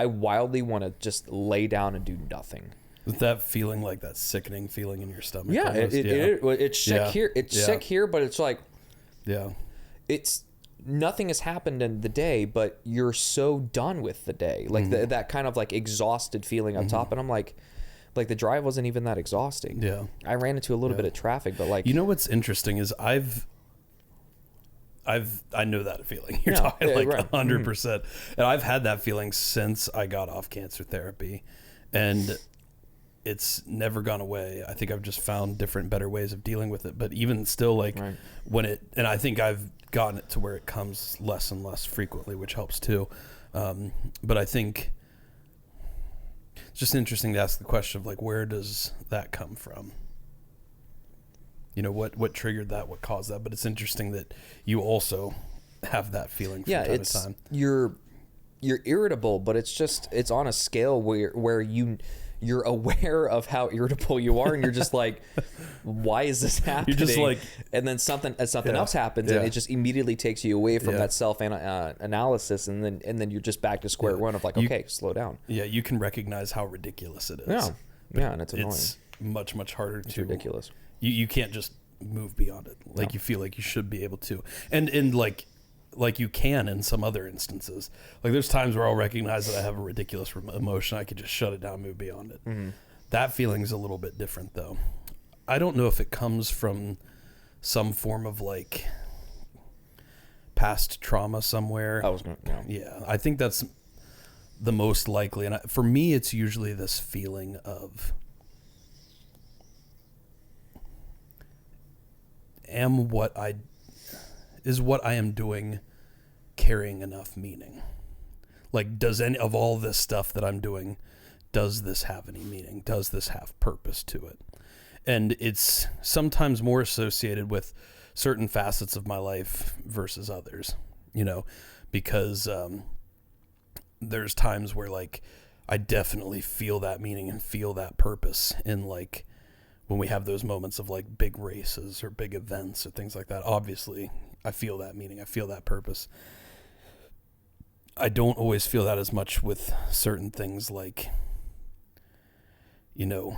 I wildly want to just lay down and do nothing. With that feeling, like that sickening feeling in your stomach. Yeah, it's sick here. It's sick here, but it's like, it's nothing has happened in the day, but you're so done with the day. Like that kind of like exhausted feeling up top, and I'm like the drive wasn't even that exhausting. Yeah, I ran into a little bit of traffic, but like, you know what's interesting is I know that feeling you're talking like 100%, and I've had that feeling since I got off cancer therapy, and it's never gone away. I think I've just found different, better ways of dealing with it. But even still, like when and I think I've gotten it to where it comes less and less frequently, which helps too. But I think it's just interesting to ask the question of like, where does that come from? You know, what triggered that, what caused that? But it's interesting that you also have that feeling from time to time. You're irritable, but it's on a scale where you're aware of how irritable you are, and you're just like, why is this happening? You're just like, and then something else happens, and it just immediately takes you away from that self analysis, and then you're just back to square one of like, okay, slow down. Yeah, you can recognize how ridiculous it is. Yeah, and it's annoying. It's much harder to. Ridiculous. You can't just move beyond it. Like you feel like you should be able to, and like you can in some other instances. Like there's times where I'll recognize that I have a ridiculous emotion. I could just shut it down, move beyond it. That feeling's a little bit different though. I don't know if it comes from some form of like past trauma somewhere. Yeah, I think that's the most likely. And for me, it's usually this feeling of what I am doing carrying enough meaning? Like, does any of all this stuff that I'm doing, does this have any meaning? Does this have purpose to it? And it's sometimes more associated with certain facets of my life versus others, you know, because there's times where like I definitely feel that meaning and feel that purpose in like when we have those moments of like big races or big events or things like that. Obviously, I feel that meaning. I feel that purpose. I don't always feel that as much with certain things like, you know,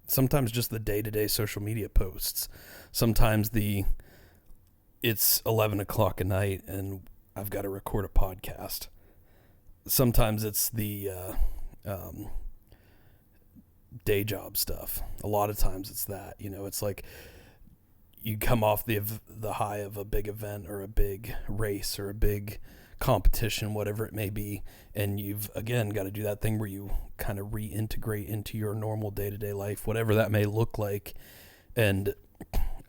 sometimes just the day-to-day social media posts. Sometimes it's 11 o'clock at night and I've got to record a podcast. Sometimes it's the day job stuff. A lot of times it's that, you know, it's like you come off the high of a big event or a big race or a big competition, whatever it may be, and you've again got to do that thing where you kind of reintegrate into your normal day-to-day life, whatever that may look like. And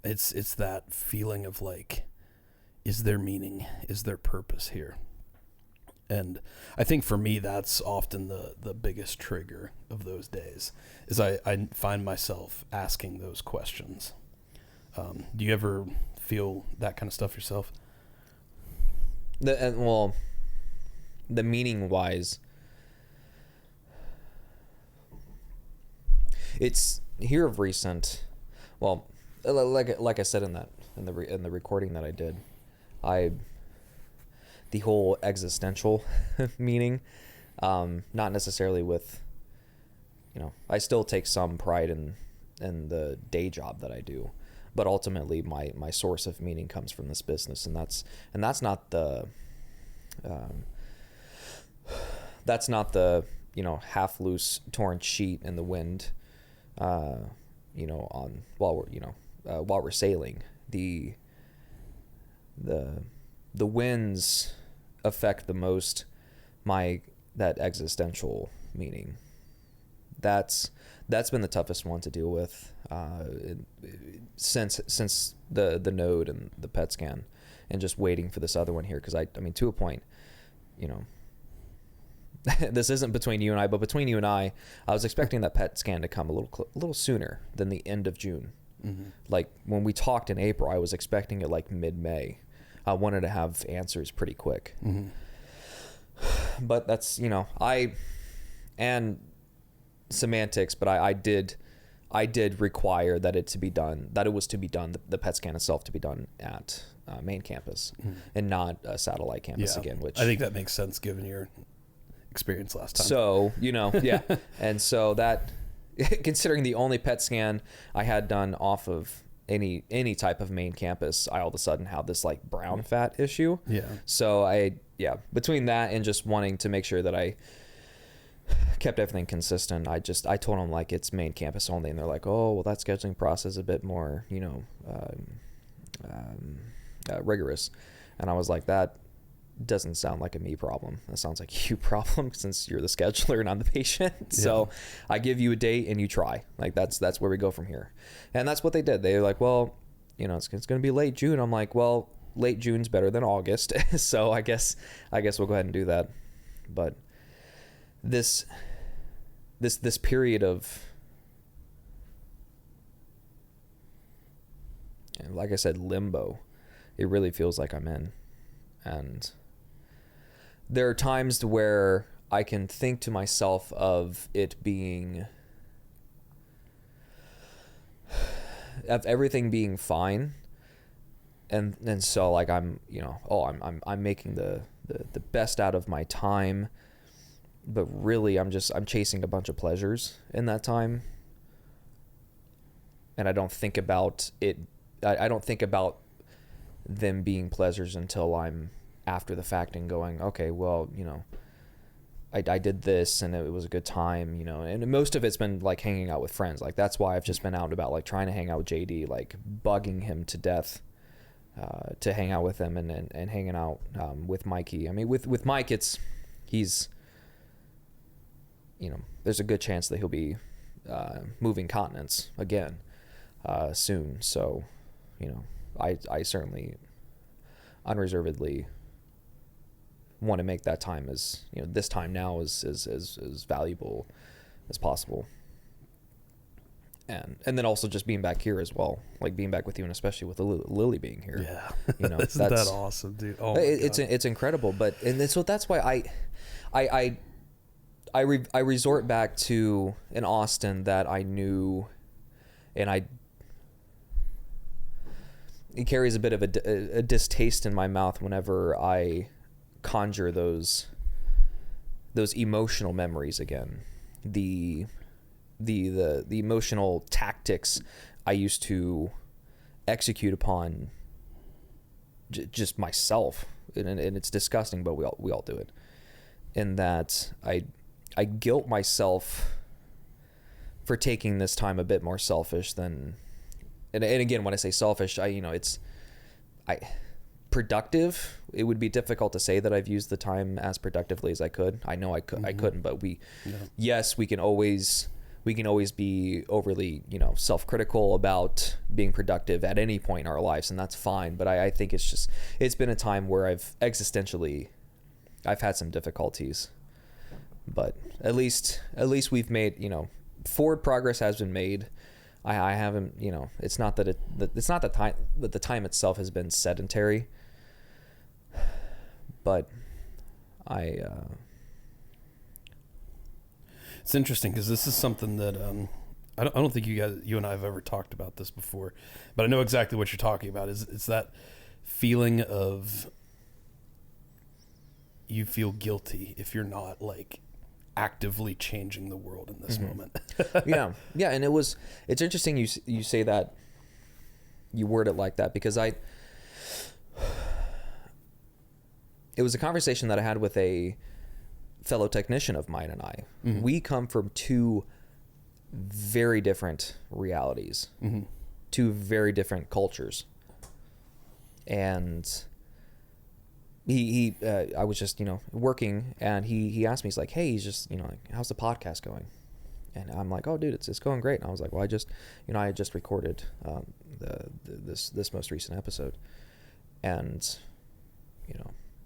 it's that feeling of like, is there meaning? Is there purpose here? And I think for me, that's often the biggest trigger of those days, is I find myself asking those questions. Do you ever feel that kind of stuff yourself? The meaning wise, it's here of recent. Well, like I said in the recording that I did, the whole existential meaning, not necessarily with, you know, I still take some pride in the day job that I do, but ultimately my source of meaning comes from this business, and that's not the you know, half loose torn sheet in the wind, you know, while we're sailing. The winds affect the most that existential meaning. That's been the toughest one to deal with since the node and the PET scan, and just waiting for this other one here. Because I mean, to a point, you know, this isn't between you and I, but between you and I was expecting that PET scan to come a little sooner than the end of June. Mm-hmm. Like when we talked in April, I was expecting it like mid-May. I wanted to have answers pretty quick. Mm-hmm. But that's, you know, and semantics, but I did require that it was to be done, the PET scan itself to be done at main campus and not a satellite campus again, which I think that makes sense given your experience last time. So, yeah. And so that, considering the only PET scan I had done off of any type of main campus, I all of a sudden have this like brown fat issue. Yeah. So between that and just wanting to make sure that I kept everything consistent, I told them like it's main campus only, and they're like, oh, well, that scheduling process is a bit more, rigorous. And I was like, that doesn't sound like a me problem. That sounds like a you problem, since you're the scheduler and I'm the patient. So I give you a date and you try. Like that's where we go from here. And that's what they did. They were like, well, it's going to be late June. I'm like, well, late June's better than August. So I guess we'll go ahead and do that. But this period of, like I said, limbo, it really feels like I'm in. And there are times where I can think to myself of it being, of everything being fine, and so like I'm making the best out of my time, but really I'm chasing a bunch of pleasures in that time, and I don't think about it. I don't think about them being pleasures until I'm after the fact and going, okay, well, I did this and it was a good time, and most of it's been like hanging out with friends. Like that's why I've just been out and about, like trying to hang out with JD, like bugging him to death to hang out with him, and hanging out with Mikey. I mean, with Mike, he's there's a good chance that he'll be moving continents again soon. So, I certainly unreservedly want to make that time this time now as valuable as possible. And then also just being back here as well, like being back with you, and especially with Lily being here. Yeah. Isn't that awesome, dude? Oh, it's incredible. So that's why I resort back to an Austin that I knew, and it carries a bit of a distaste in my mouth whenever I conjure those emotional memories again. The emotional tactics I used to execute upon just myself, and it's disgusting, but we all do it. In that I guilt myself for taking this time a bit more selfish than. And again, when I say selfish, productive. It would be difficult to say that I've used the time as productively as I could. I know I couldn't, but yes, we can always be overly, self-critical about being productive at any point in our lives, and that's fine. But I think it's been a time where I've had some difficulties, but at least we've made, forward progress has been made. I haven't, it's not that the time itself has been sedentary, but it's interesting because this is something that I don't think you and I have ever talked about this before, but I know exactly what you're talking about. It's that feeling of you feel guilty if you're not like actively changing the world in this moment. yeah, and it's interesting you say that, you word it like that, because it was a conversation that I had with a fellow technician of mine and I. Mm-hmm. We come from two very different realities, two very different cultures, and I was just, working, and he asked me, he's like, hey, he's just, like, how's the podcast going? And I'm like, oh, dude, it's going great. And I was like, well, I had just recorded this most recent episode, and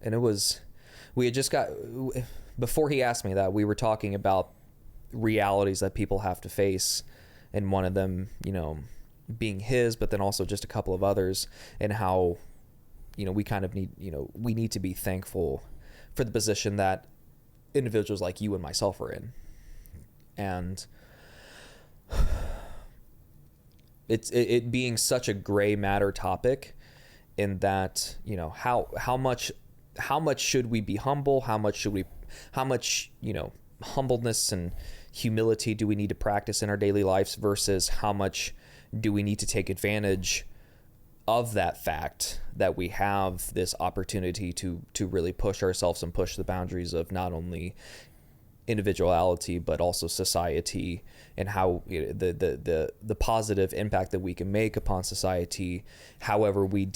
and it was, we had just before he asked me that, we were talking about realities that people have to face, and one of them, being his, but then also just a couple of others, and how we kind of need, we need to be thankful for the position that individuals like you and myself are in. And it being such a gray matter topic, in that, you know, how much should we be humble? How much, you know, humbleness and humility do we need to practice in our daily lives versus how much do we need to take advantage of that fact that we have this opportunity to really push ourselves and push the boundaries of not only individuality but also society, and how, you know, the positive impact that we can make upon society however we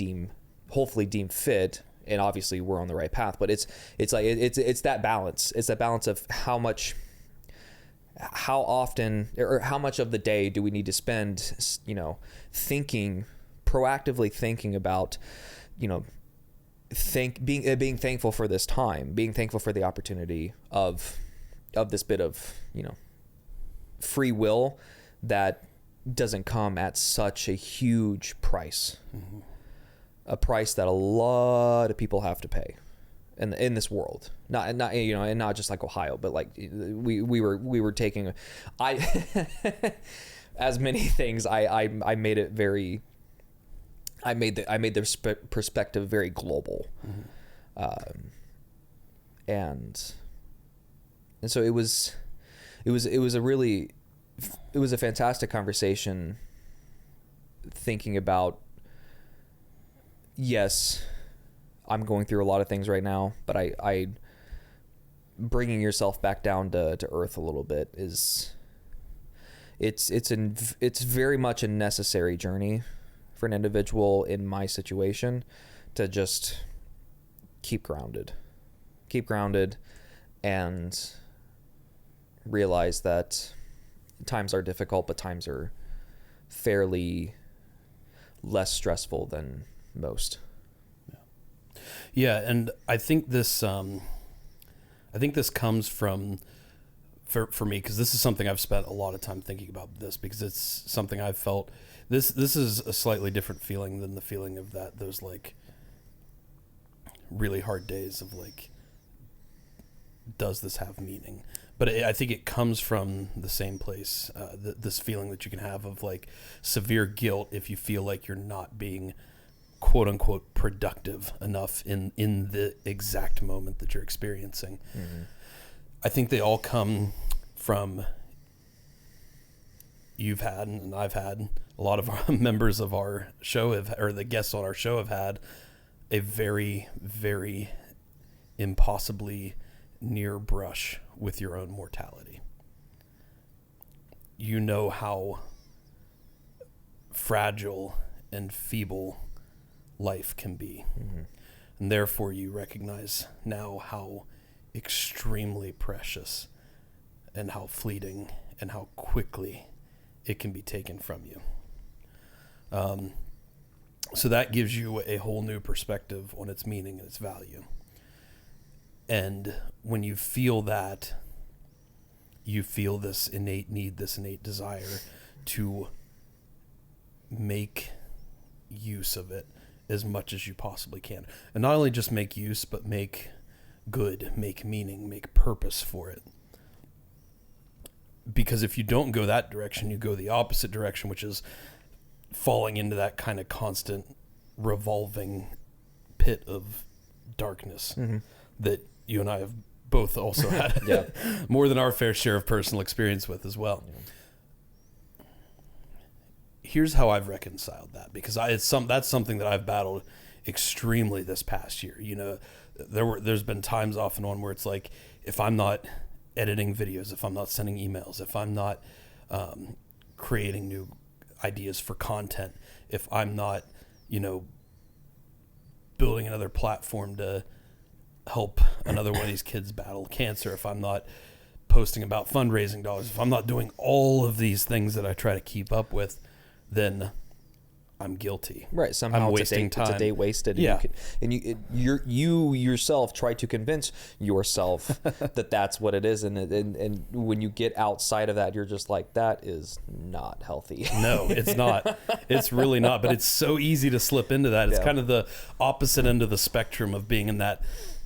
hopefully deem fit. And obviously we're on the right path, but it's that balance. It's that balance of how often or how much of the day do we need to spend, you know, proactively thinking about, you know, being thankful for this time, being thankful for the opportunity of this bit of, you know, free will that doesn't come at such a huge price. Mm-hmm. A price that a lot of people have to pay in this world, not you know, and not just like Ohio, but like we were taking as many things. I made it very. I made the perspective very global, mm-hmm. And so it was a fantastic conversation. Thinking about, yes, I'm going through a lot of things right now, but I bringing yourself back down to earth a little bit it's very much a necessary journey for an individual in my situation to just keep grounded and realize that times are difficult, but times are fairly less stressful than most. Yeah, and I think this comes from, for me, because this is something I've spent a lot of time thinking about this, because it's something I've felt. This is a slightly different feeling than the feeling of those like really hard days of like, does this have meaning? But I think it comes from the same place, this feeling that you can have of like severe guilt if you feel like you're not being quote unquote productive enough in the exact moment that you're experiencing. Mm-hmm. I think they all come from, you've had, and I've had, a lot of our members of our show or the guests on our show have had a very, very impossibly near brush with your own mortality. You know how fragile and feeble life can be. Mm-hmm. And therefore you recognize now how extremely precious and how fleeting and how quickly it can be taken from you. So that gives you a whole new perspective on its meaning and its value. And when you feel that, you feel this innate need, this innate desire to make use of it as much as you possibly can. And not only just make use, but make good, make meaning, make purpose for it. Because if you don't go that direction, you go the opposite direction, which is falling into that kind of constant revolving pit of darkness, mm-hmm. that you and I have both also had yeah. more than our fair share of personal experience with as well. Yeah. Here's how I've reconciled that, because that's something that I've battled extremely this past year. You know, there's been times off and on where it's like, if I'm not editing videos, if I'm not sending emails, if I'm not creating new ideas for content, if I'm not, you know, building another platform to help another one of these kids battle cancer, if I'm not posting about fundraising dollars, if I'm not doing all of these things that I try to keep up with, then I'm guilty. Right. Somehow I'm wasting time. It's a day wasted. Yeah. You yourself try to convince yourself that that's what it is. And when you get outside of that, you're just like, that is not healthy. No, it's not. It's really not. But it's so easy to slip into that. It's kind of the opposite end of the spectrum of being in that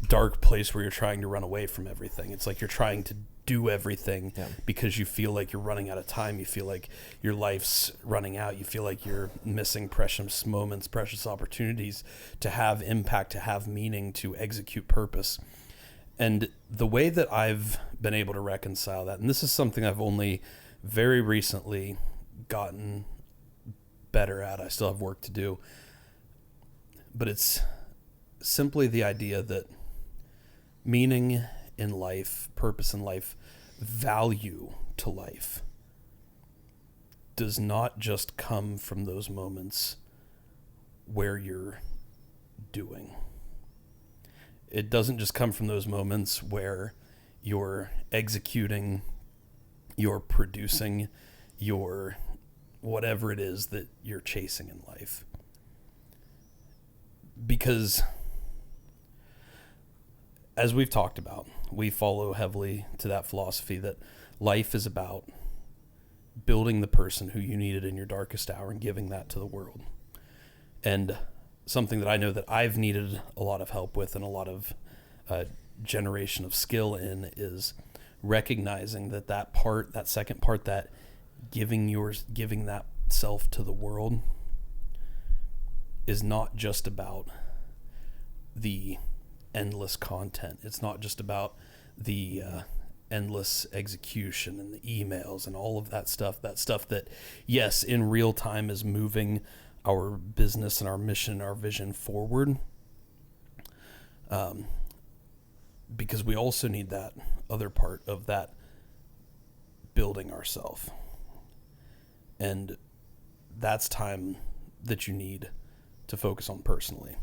dark place where you're trying to run away from everything. It's like you're trying to do everything because you feel like you're running out of time. You feel like your life's running out. You feel like you're missing precious moments, precious opportunities to have impact, to have meaning, to execute purpose. And the way that I've been able to reconcile that, and this is something I've only very recently gotten better at, I still have work to do, but it's simply the idea that meaning in life, purpose in life, value to life does not just come from those moments where you're doing. It doesn't just come from those moments where you're executing, you're producing, you're whatever it is that you're chasing in life. Because as we've talked about, we follow heavily to that philosophy that life is about building the person who you needed in your darkest hour and giving that to the world. And something that I know that I've needed a lot of help with and a lot of generation of skill in is recognizing that part, that second part, that giving that self to the world is not just about the endless content. It's not just about the endless execution and the emails and all of that stuff that, yes, in real time is moving our business and our mission, our vision forward. Because we also need that other part of that building ourselves. And that's time that you need to focus on personally.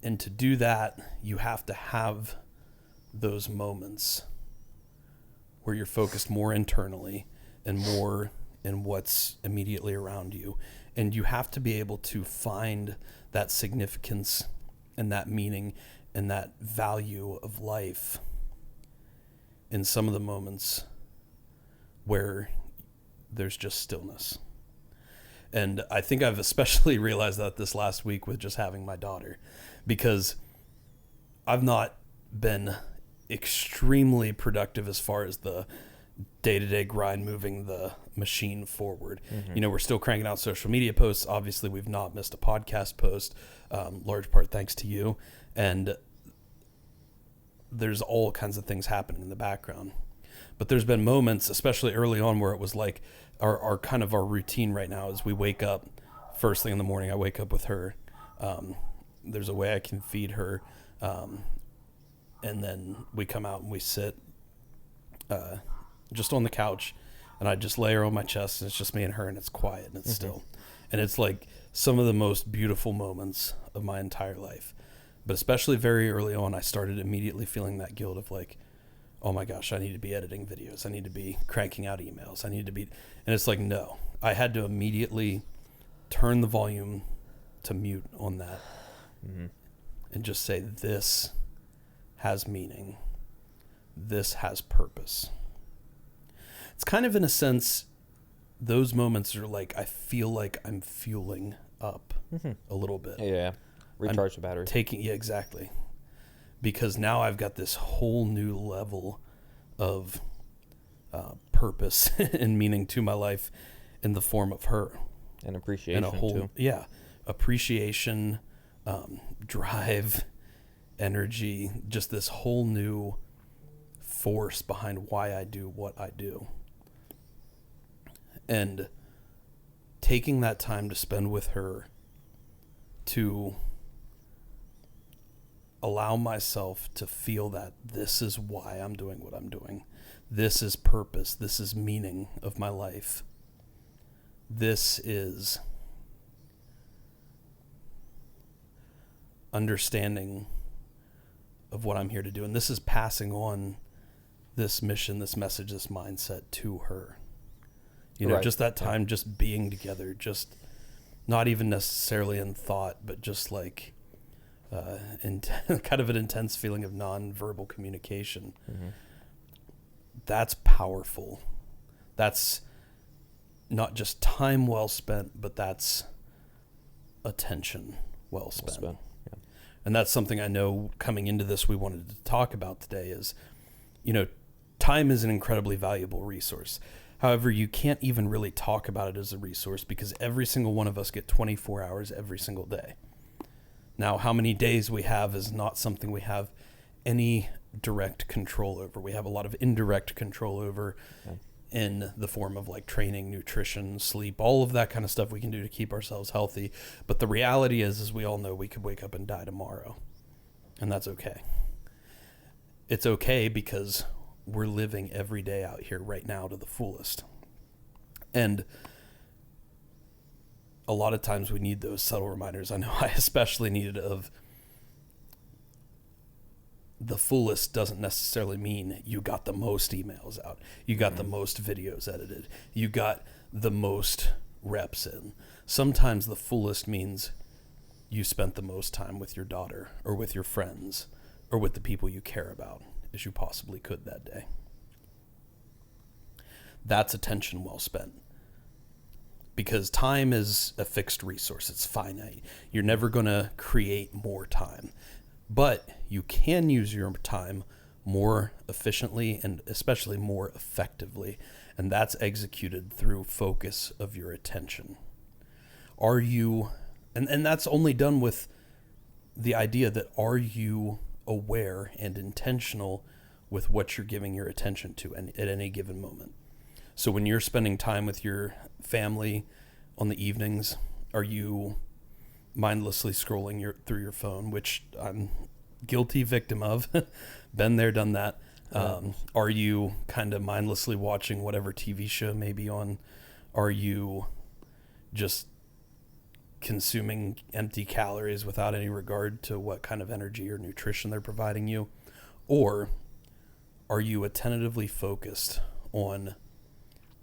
And to do that, you have to have those moments where you're focused more internally and more in what's immediately around you. And you have to be able to find that significance and that meaning and that value of life in some of the moments where there's just stillness. And I think I've especially realized that this last week with just having my daughter, because I've not been extremely productive as far as the day-to-day grind, moving the machine forward. Mm-hmm. You know, we're still cranking out social media posts. Obviously, we've not missed a podcast post, large part thanks to you. And there's all kinds of things happening in the background. But there's been moments, especially early on, where it was like our kind of our routine right now is we wake up first thing in the morning. I wake up with her. There's a way I can feed her. And then we come out and we sit just on the couch, and I just lay her on my chest, and it's just me and her, and it's quiet and it's still. And it's like some of the most beautiful moments of my entire life. But especially very early on, I started immediately feeling that guilt of like, oh my gosh, I need to be editing videos. I need to be cranking out emails. I need to be, and it's like, no, I had to immediately turn the volume to mute on that and just say, this has meaning. This has purpose. It's kind of in a sense, those moments are like, I feel like I'm fueling up a little bit. Yeah. Recharge the battery. Yeah, exactly. Because now I've got this whole new level of purpose and meaning to my life in the form of her. And appreciation, and a whole, too. Yeah. Appreciation, drive, energy, just this whole new force behind why I do what I do. And taking that time to spend with her to allow myself to feel that this is why I'm doing what I'm doing. This is purpose. This is meaning of my life. This is understanding of what I'm here to do. And this is passing on this mission, this message, this mindset to her. You know, just that time, just being together, just not even necessarily in thought, but just like kind of an intense feeling of non-verbal communication. That's powerful. That's not just time well spent, but that's attention well spent? Yeah. And that's something I know coming into this we wanted to talk about today is, time is an incredibly valuable resource. However, you can't even really talk about it as a resource because every single one of us get 24 hours every single day. Now, how many days we have is not something we have any direct control over. We have a lot of indirect control over in the form of like training, nutrition, sleep, all of that kind of stuff we can do to keep ourselves healthy. But the reality is we all know we could wake up and die tomorrow. And that's okay. It's okay because we're living every day out here right now to the fullest. And a lot of times we need those subtle reminders. I know I especially needed of the fullest doesn't necessarily mean you got the most emails out. You got the most videos edited. You got the most reps in. Sometimes the fullest means you spent the most time with your daughter or with your friends or with the people you care about as you possibly could that day. That's attention well spent. Because time is a fixed resource. It's finite. You're never going to create more time. But you can use your time more efficiently and especially more effectively. And that's executed through focus of your attention. Are you, and that's only done with the idea that are you aware and intentional with what you're giving your attention to at any given moment. So when you're spending time with your family on the evenings, are you mindlessly scrolling through your phone, which I'm guilty victim of, been there, done that. Are you kind of mindlessly watching whatever TV show may be on? Are you just consuming empty calories without any regard to what kind of energy or nutrition they're providing you? Or are you attentively focused on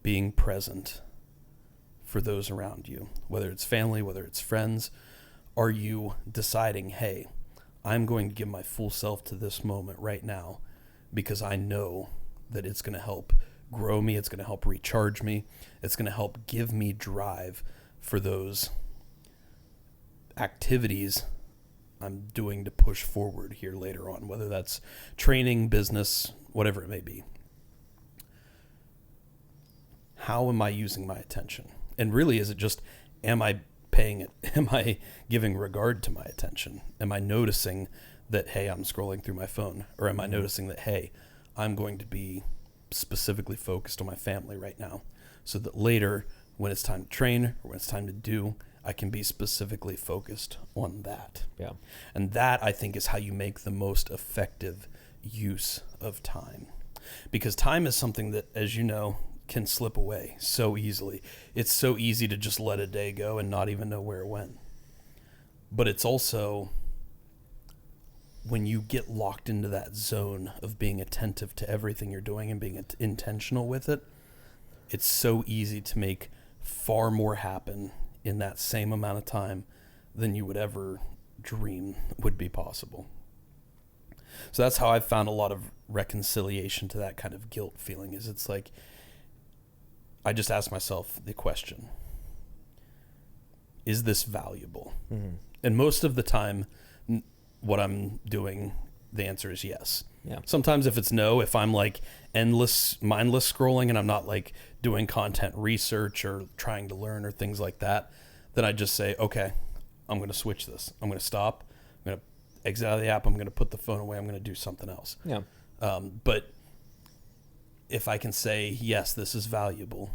being present for those around you, whether it's family, whether it's friends? Are you deciding, hey, I'm going to give my full self to this moment right now because I know that it's going to help grow me, it's going to help recharge me, it's going to help give me drive for those activities I'm doing to push forward here later on, whether that's training, business, whatever it may be. How am I using my attention? And really, is it just, am I paying it? Am I giving regard to my attention? Am I noticing that, hey, I'm scrolling through my phone? Or am I noticing that, hey, I'm going to be specifically focused on my family right now so that later when it's time to train or when it's time to do, I can be specifically focused on that. Yeah. And that, I think, is how you make the most effective use of time. Because time is something that, as you know, can slip away so easily. It's so easy to just let a day go and not even know where it went. But it's also when you get locked into that zone of being attentive to everything you're doing and being intentional with it, it's so easy to make far more happen in that same amount of time than you would ever dream would be possible. So that's how I've found a lot of reconciliation to that kind of guilt feeling, is it's like, I just ask myself the question, is this valuable? Mm-hmm. And most of the time, what I'm doing, the answer is yes. Yeah. Sometimes if it's no, if I'm like mindless scrolling and I'm not like doing content research or trying to learn or things like that, then I just say, okay, I'm going to switch this. I'm going to stop. I'm going to exit out of the app. I'm going to put the phone away. I'm going to do something else. Yeah. But if I can say, yes, this is valuable,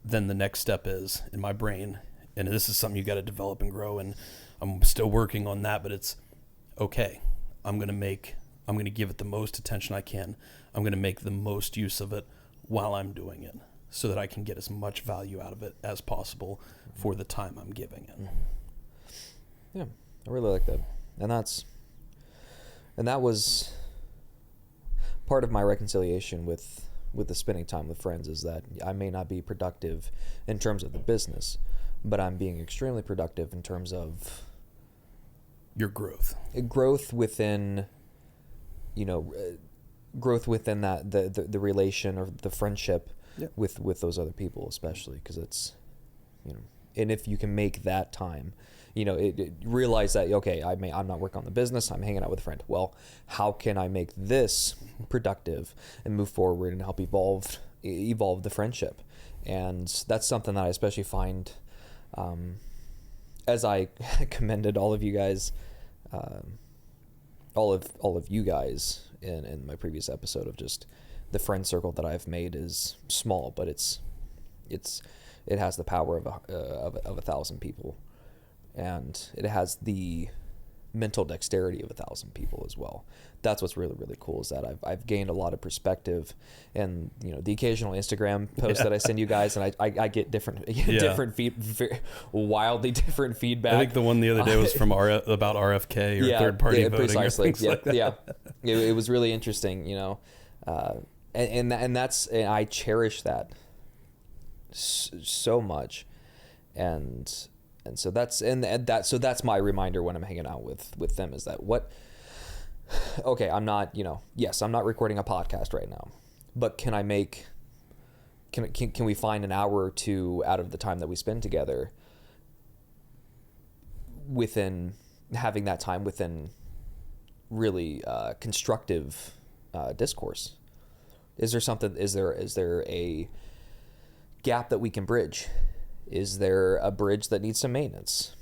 then the next step is in my brain, and this is something you got to develop and grow, and I'm still working on that, but it's okay. I'm going to give it the most attention I can. I'm going to make the most use of it while I'm doing it so that I can get as much value out of it as possible for the time I'm giving it. Yeah, I really like that. And that was part of my reconciliation with the spending time with friends, is that I may not be productive in terms of the business, but I'm being extremely productive in terms of your growth within, growth within that the relation or the friendship with those other people, especially because it's, And if you can make that time, realize that, okay, I'm not working on the business, I'm hanging out with a friend. Well, how can I make this productive and move forward and help evolve the friendship? And that's something that I especially find, as I commended all of you guys, all of you guys in my previous episode, of just the friend circle that I've made is small, but it has the power of 1,000 people, and it has the mental dexterity of 1,000 people as well. That's what's really, really cool, is that I've gained a lot of perspective, and the occasional Instagram post that I send you guys, and I get different wildly different feedback. I think the one the other day was from about RFK or third party voting precisely. or things like that. Yeah. It was really interesting, and I cherish that so much, and so that's my reminder when I'm hanging out with them, is that okay, I'm not, yes, I'm not recording a podcast right now, but can we find an hour or two out of the time that we spend together within having that time within really constructive discourse? Is there a gap that we can bridge? Is there a bridge that needs some maintenance?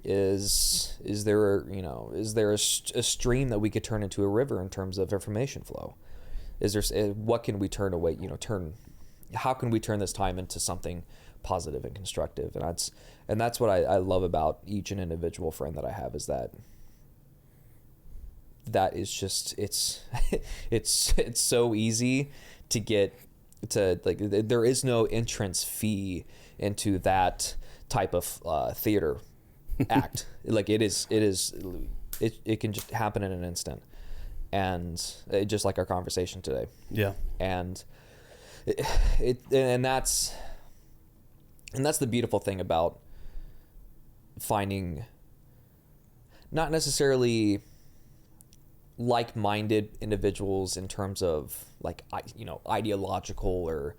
Is there a stream that we could turn into a river in terms of information flow? What can we turn away? How can we turn this time into something positive and constructive? And that's what I love about each and individual friend that I have, is that is just it's so easy to get to, like, there is no entrance fee into that type of theater act. Like it can just happen in an instant, and just like our conversation today. Yeah. And that's the beautiful thing about finding not necessarily like-minded individuals in terms of like ideological or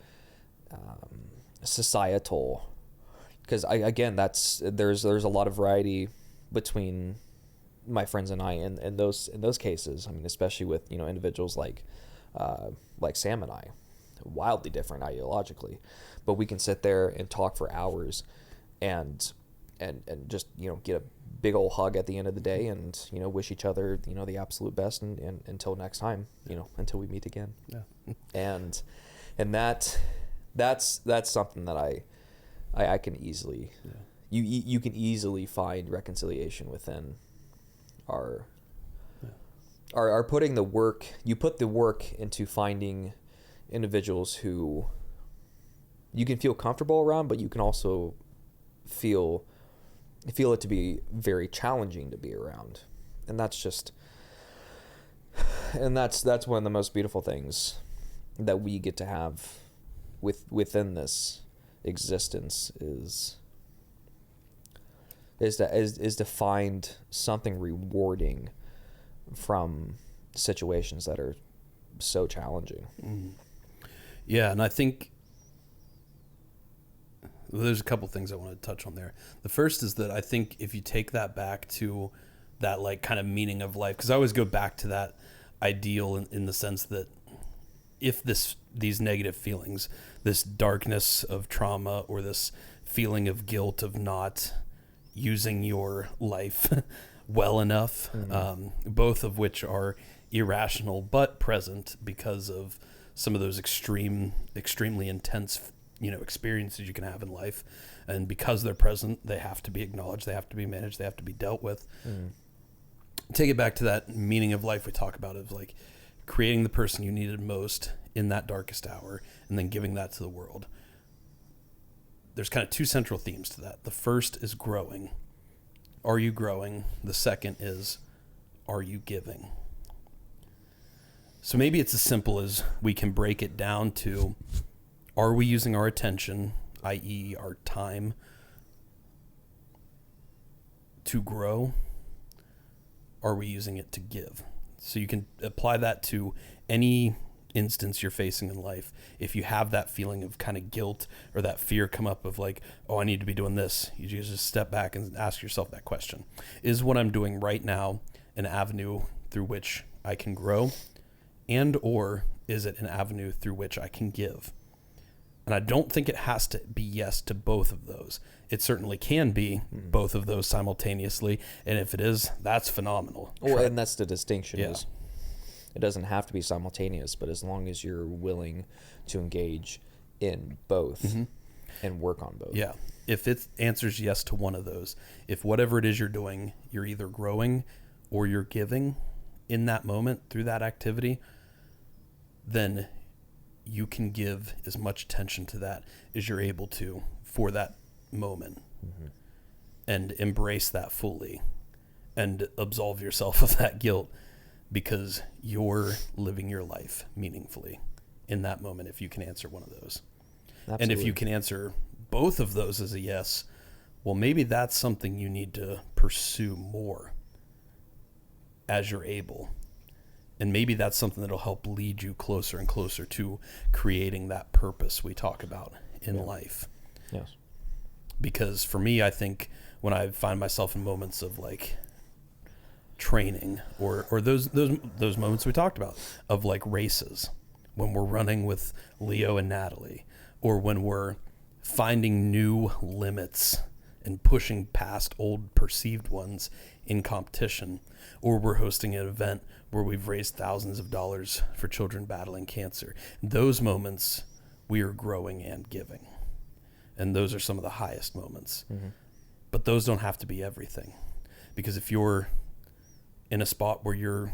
societal, because there's a lot of variety between my friends and I in those cases. I mean, especially with individuals like Sam and I, wildly different ideologically, but we can sit there and talk for hours and just get a big old hug at the end of the day, and wish each other the absolute best, and until next time, until we meet again. Yeah. and that's something that I can easily, you can easily find reconciliation within our putting the work. You put the work into finding individuals who you can feel comfortable around, but you can also feel it to be very challenging to be around. And that's one of the most beautiful things that we get to have within this existence, is to find something rewarding from situations that are so challenging. Mm. Yeah, and I think there's a couple things I want to touch on there. The first is that I think if you take that back to that like kind of meaning of life, because I always go back to that ideal in the sense that if these negative feelings, this darkness of trauma, or this feeling of guilt of not using your life well enough, both of which are irrational but present because of some of those extremely intense experiences you can have in life, and because they're present, they have to be acknowledged, they have to be managed, they have to be dealt with. Take it back to that meaning of life we talk about, of like creating the person you needed most in that darkest hour, and then giving that to the world. There's kind of two central themes to that. The first is growing. Are you growing? The second is, are you giving? So maybe it's as simple as we can break it down to, are we using our attention, i.e. our time, to grow? Are we using it to give? So you can apply that to any instance you're facing in life, if you have that feeling of kind of guilt or that fear come up of like, oh, I need to be doing this, you just step back and ask yourself that question. Is what I'm doing right now an avenue through which I can grow, and or is it an avenue through which I can give? And I don't think it has to be yes to both of those. It certainly can be both of those simultaneously. And if it is, that's phenomenal. Well, and that's the distinction Yeah. is it doesn't have to be simultaneous, but as long as you're willing to engage in both and work on both. Yeah. If it answers yes to one of those, if whatever it is you're doing, you're either growing or you're giving in that moment through that activity, then you can give as much attention to that as you're able to for that moment and embrace that fully and absolve yourself of that guilt because you're living your life meaningfully in that moment if you can answer one of those. Absolutely. And if you can answer both of those as a yes, well, maybe that's something you need to pursue more as you're able. And maybe that's something that'll help lead you closer and closer to creating that purpose we talk about in life. Yes. Because for me, I think when I find myself in moments of like training or those moments we talked about of like races, when we're running with Leo and Natalie, or when we're finding new limits and pushing past old perceived ones in competition, or we're hosting an event where we've raised thousands of dollars for children battling cancer. Those moments, we are growing and giving. And those are some of the highest moments. But those don't have to be everything. Because if you're in a spot where you're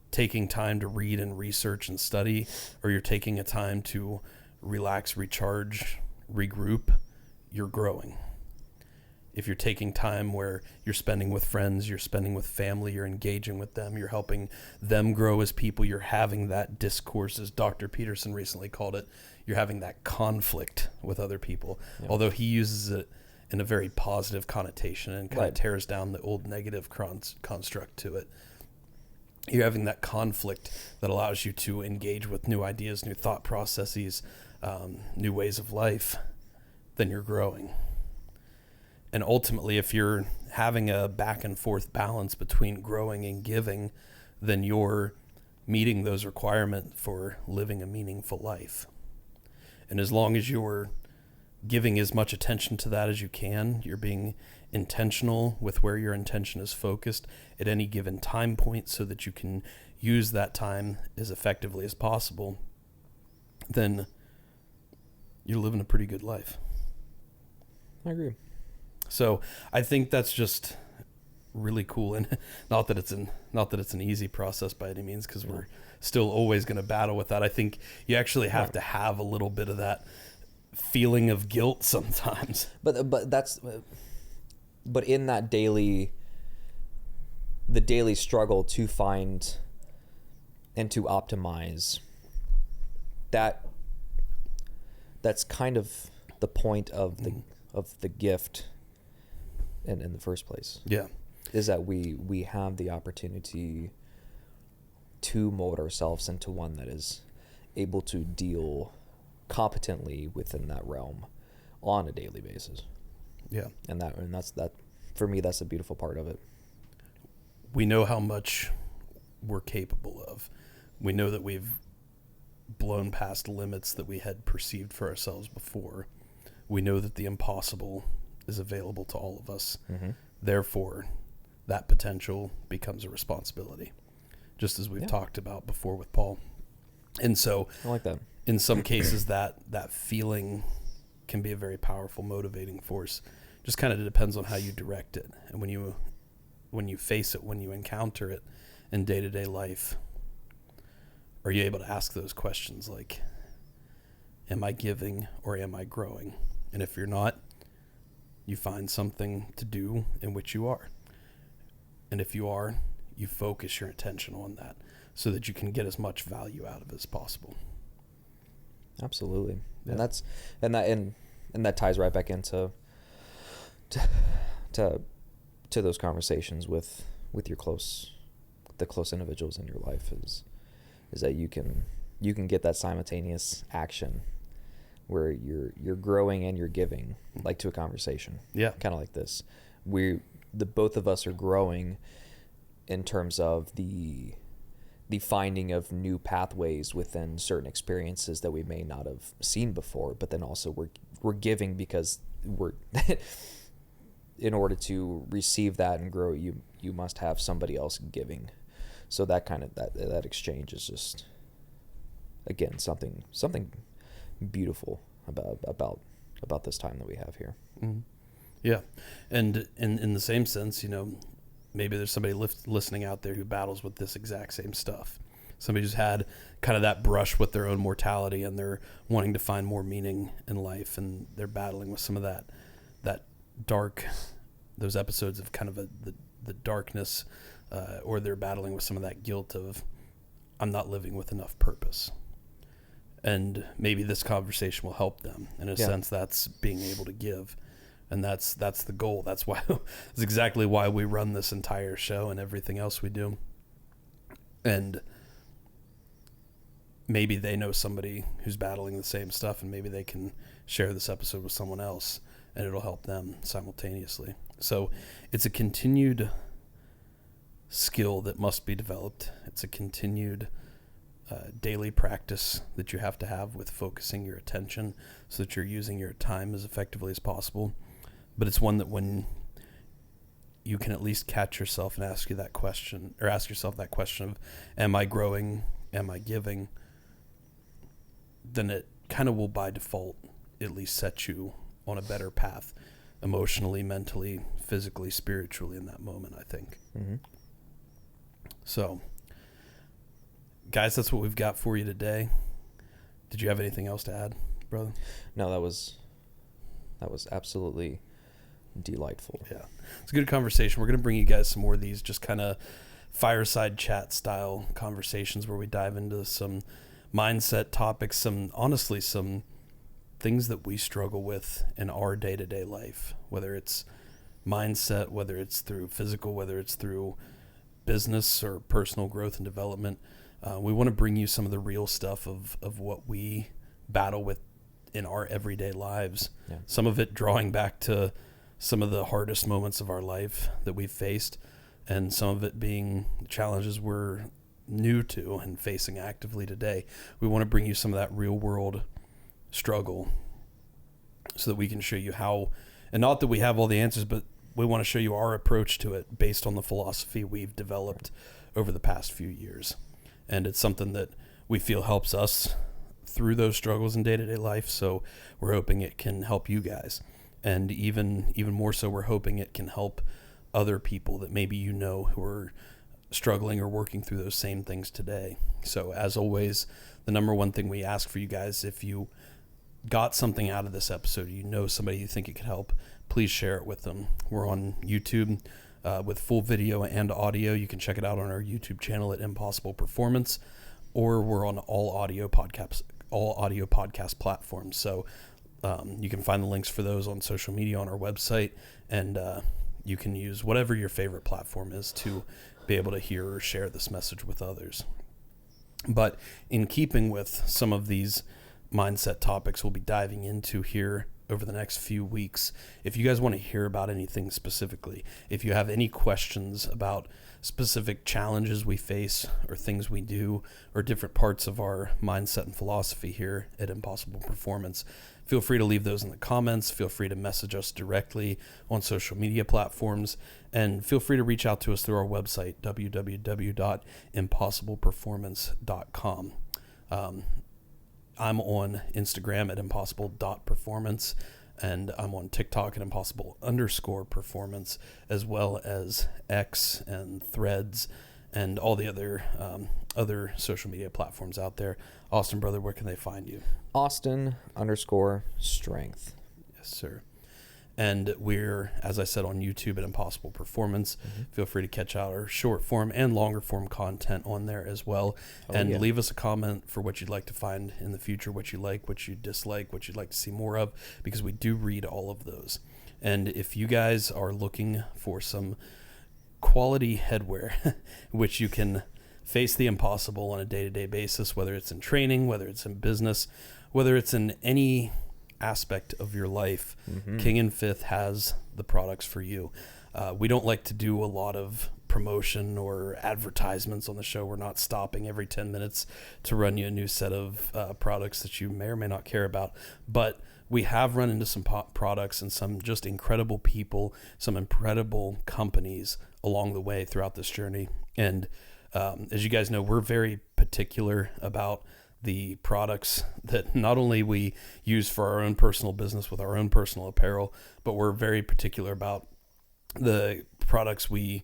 taking time to read and research and study, or you're taking a time to relax, recharge, regroup, you're growing. If you're taking time where you're spending with friends, you're spending with family, you're engaging with them, you're helping them grow as people, you're having that discourse, as Dr. Peterson recently called it, you're having that conflict with other people. Yeah. Although he uses it in a very positive connotation and kind of tears down the old negative construct to it. You're having that conflict that allows you to engage with new ideas, new thought processes, new ways of life. Then you're growing. And ultimately, if you're having a back and forth balance between growing and giving, then you're meeting those requirements for living a meaningful life. And as long as you're giving as much attention to that as you can, you're being intentional with where your intention is focused at any given time point so that you can use that time as effectively as possible, then you're living a pretty good life. I agree. So I think that's just really cool, and not that it's an easy process by any means, because we're still always going to battle with that. I think you actually have to have a little bit of that feeling of guilt sometimes. But in that daily struggle to find and to optimize, that's kind of the point of the gift. In the first place, is that we have the opportunity to mold ourselves into one that is able to deal competently within that realm on a daily basis. Yeah, and that's for me. That's a beautiful part of it. We know how much we're capable of. We know that we've blown past limits that we had perceived for ourselves before. We know that the impossible is available to all of us. Therefore, that potential becomes a responsibility, just as we've talked about before with Paul. And so I like that. In some cases, that feeling can be a very powerful motivating force. Just kind of depends on how you direct it. And when you face it, when you encounter it in day-to-day life, are you able to ask those questions like, am I giving or am I growing? And if you're not, you find something to do in which you are. And if you are, you focus your attention on that so that you can get as much value out of it as possible. Absolutely. Yeah. And that ties right back into those conversations with the close individuals in your life is that you can you can get that simultaneous action where you're growing and you're giving, like to a conversation. Yeah. Kind of like this. Both of us are growing in terms of the finding of new pathways within certain experiences that we may not have seen before, but then also we're giving because we're in order to receive that and grow, you must have somebody else giving. So that kind of that exchange is just, again, something beautiful about this time that we have here. Mm-hmm. Yeah. And in the same sense, maybe there's somebody listening out there who battles with this exact same stuff. Somebody who's had kind of that brush with their own mortality, and they're wanting to find more meaning in life, and they're battling with some of that dark, those episodes of kind of the darkness, or they're battling with some of that guilt of, I'm not living with enough purpose. And maybe this conversation will help them. In a sense, that's being able to give. And that's the goal. That's exactly why we run this entire show and everything else we do. And maybe they know somebody who's battling the same stuff, and maybe they can share this episode with someone else, and it'll help them simultaneously. So it's a continued skill that must be developed. It's a continued daily practice that you have to have with focusing your attention so that you're using your time as effectively as possible. But it's one that when you can at least catch yourself and ask yourself that question of, am I growing? Am I giving? Then it kind of will by default at least set you on a better path emotionally, mentally, physically, spiritually in that moment, I think. Mm-hmm. So, guys, that's what we've got for you today. Did you have anything else to add, brother? No, that was absolutely delightful. Yeah, it's a good conversation. We're going to bring you guys some more of these just kind of fireside chat style conversations where we dive into some mindset topics, some things that we struggle with in our day-to-day life, whether it's mindset, whether it's through physical, whether it's through business or personal growth and development. We want to bring you some of the real stuff of what we battle with in our everyday lives. Yeah. Some of it drawing back to some of the hardest moments of our life that we've faced, and some of it being challenges we're new to and facing actively today. We want to bring you some of that real world struggle so that we can show you how, and not that we have all the answers, but we want to show you our approach to it based on the philosophy we've developed over the past few years. And it's something that we feel helps us through those struggles in day-to-day life. So we're hoping it can help you guys. And even more so, we're hoping it can help other people that maybe who are struggling or working through those same things today. So as always, the number one thing we ask for you guys, if you got something out of this episode, somebody you think it could help, please share it with them. We're on YouTube with full video and audio. You can check it out on our YouTube channel at Impossible Performance, or we're on all audio podcast platforms. So you can find the links for those on social media on our website, and you can use whatever your favorite platform is to be able to hear or share this message with others. But in keeping with some of these mindset topics we'll be diving into here over the next few weeks, if you guys want to hear about anything specifically, if you have any questions about specific challenges we face or things we do or different parts of our mindset and philosophy here at Impossible Performance, feel free to leave those in the comments. Feel free to message us directly on social media platforms, and feel free to reach out to us through our website, www.impossibleperformance.com. I'm on Instagram at impossible.performance, and I'm on TikTok at impossible_performance, as well as X and Threads and all the other social media platforms out there. Austin, brother, where can they find you? Austin_strength. Yes, sir. And we're, as I said, on YouTube at Impossible Performance. Mm-hmm. Feel free to catch out our short form and longer form content on there as well. Leave us a comment for what you'd like to find in the future, what you like, what you dislike, what you'd like to see more of, because we do read all of those. And if you guys are looking for some quality headwear, which you can face the impossible on a day-to-day basis, whether it's in training, whether it's in business, whether it's in any aspect of your life. King and Fifth has the products for you. We don't like to do a lot of promotion or advertisements on the show. We're not stopping every 10 minutes to run you a new set of products that you may or may not care about. But we have run into some products and some just incredible people, some incredible companies along the way throughout this journey. And as you guys know, we're very particular about the products that not only we use for our own personal business with our own personal apparel, but we're very particular about the products we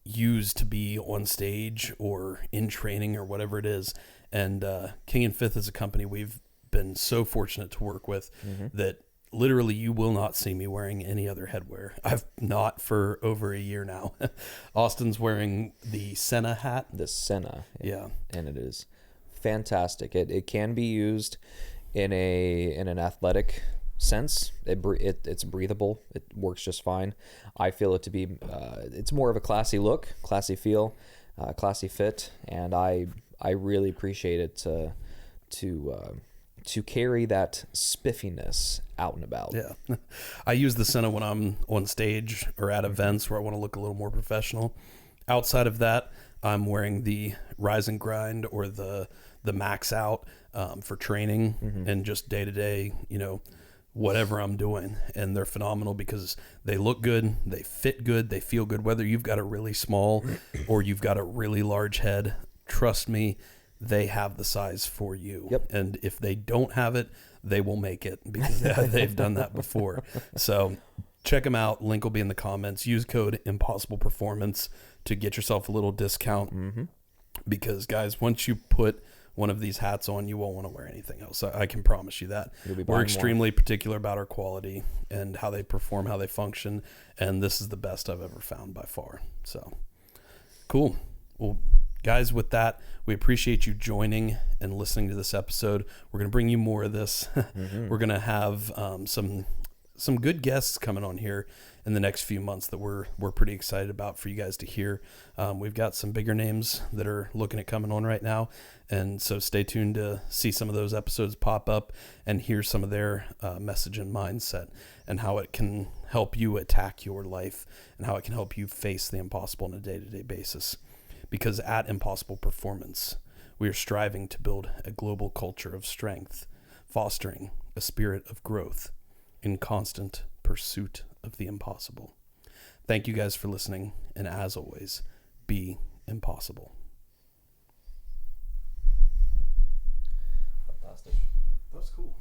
use to be on stage or in training or whatever it is. And King and Fifth is a company we've been so fortunate to work with that literally you will not see me wearing any other headwear. I've not for over a year now. Austin's wearing the Senna hat. The Senna. Yeah. And it is fantastic. It can be used in an athletic sense. It's breathable. It works just fine. I feel it to be it's more of a classy look, classy feel, classy fit, and I really appreciate it to carry that spiffiness out and about. Yeah. I use the Senna when I'm on stage or at events where I want to look a little more professional. Outside of that, I'm wearing the Rise and Grind or the Max Out for training and just day to day, whatever I'm doing. And they're phenomenal because they look good, they fit good, they feel good. Whether you've got a really small or you've got a really large head, trust me, they have the size for you. Yep. And if they don't have it, they will make it because they've done that before. So check them out. Link will be in the comments. Use code Impossible Performance to get yourself a little discount. Because guys, once you put one of these hats on, you won't want to wear anything else. I can promise you that. We're extremely particular about our quality and how they perform, how they function, and this is the best I've ever found by far. So, cool. Well, guys, with that, we appreciate you joining and listening to this episode. We're going to bring you more of this. We're going to have some good guests coming on here in the next few months that we're pretty excited about for you guys to hear. We've got some bigger names that are looking at coming on right now, and so stay tuned to see some of those episodes pop up and hear some of their message and mindset and how it can help you attack your life and how it can help you face the impossible on a day-to-day basis. Because at Impossible Performance, we are striving to build a global culture of strength, fostering a spirit of growth in constant pursuit of the impossible. Thank you guys for listening, and as always, be impossible. Fantastic. That was cool.